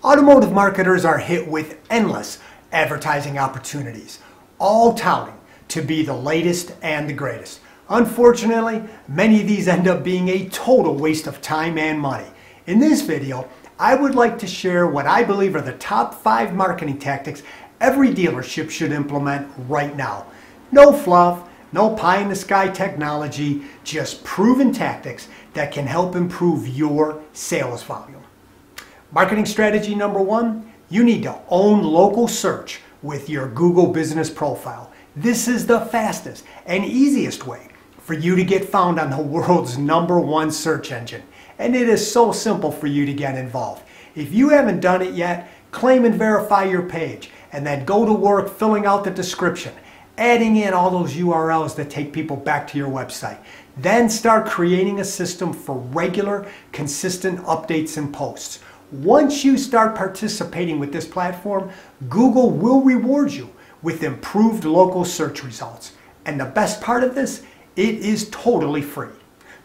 Automotive marketers are hit with endless advertising opportunities, all touting to be the latest and the greatest. Unfortunately, many of these end up being a total waste of time and money. In this video, I would like to share what I believe are the top 5 marketing tactics every dealership should implement right now. No fluff, no pie-in-the-sky technology, just proven tactics that can help improve your sales volume. Marketing strategy number 1, you need to own local search with your Google business profile. This is the fastest and easiest way for you to get found on the world's #1 search engine. And it is so simple for you to get involved. If you haven't done it yet, claim and verify your page and then go to work filling out the description, adding in all those URLs that take people back to your website. Then start creating a system for regular, consistent updates and posts. Once you start participating with this platform, Google will reward you with improved local search results. And the best part of this, it is totally free.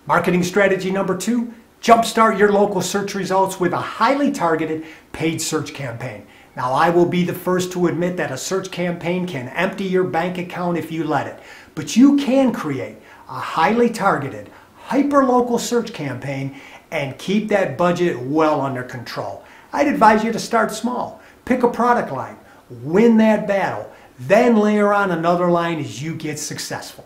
Marketing strategy number 2, jumpstart your local search results with a highly targeted paid search campaign. Now, I will be the first to admit that a search campaign can empty your bank account if you let it, but you can create a highly targeted, hyper-local search campaign and keep that budget well under control. I'd advise you to start small. Pick a product line, win that battle, then layer on another line as you get successful.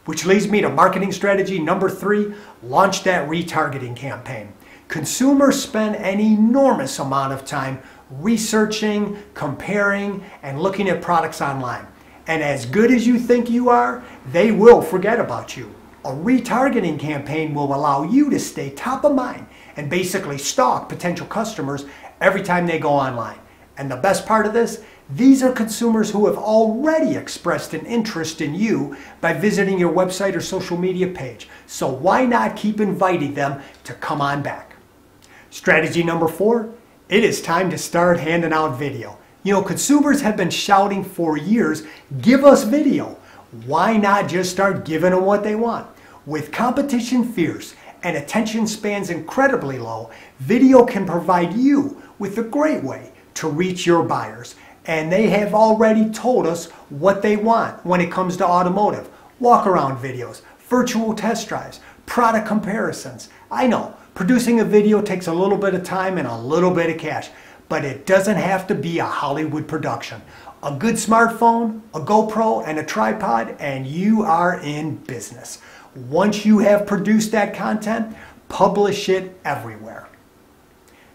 Which leads me to marketing strategy number 3, launch that retargeting campaign. Consumers spend an enormous amount of time researching, comparing, and looking at products online. And as good as you think you are, they will forget about you. A retargeting campaign will allow you to stay top of mind and basically stalk potential customers every time they go online. And the best part of this, these are consumers who have already expressed an interest in you by visiting your website or social media page. So why not keep inviting them to come on back? Strategy number 4, it is time to start handing out video. You know, consumers have been shouting for years, give us video. Why not just start giving them what they want? With competition fierce and attention spans incredibly low, video can provide you with a great way to reach your buyers. And they have already told us what they want when it comes to automotive. Walk around videos, virtual test drives, product comparisons. I know, producing a video takes a little bit of time and a little bit of cash, but it doesn't have to be a Hollywood production. A good smartphone, a GoPro, and a tripod, and you are in business. Once you have produced that content, publish it everywhere.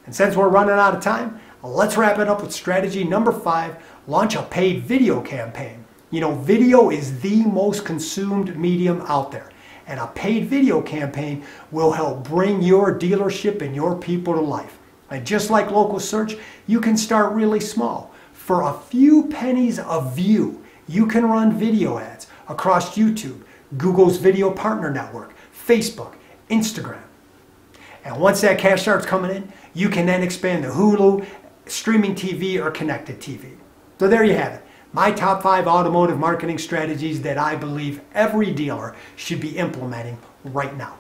And since we're running out of time, let's wrap it up with strategy number 5, launch a paid video campaign. You know, video is the most consumed medium out there, and a paid video campaign will help bring your dealership and your people to life. And just like local search, you can start really small. For a few pennies a view, you can run video ads across YouTube, Google's Video Partner Network, Facebook, Instagram. And once that cash starts coming in, you can then expand to Hulu, streaming TV, or connected TV. So there you have it. My top 5 automotive marketing strategies that I believe every dealer should be implementing right now.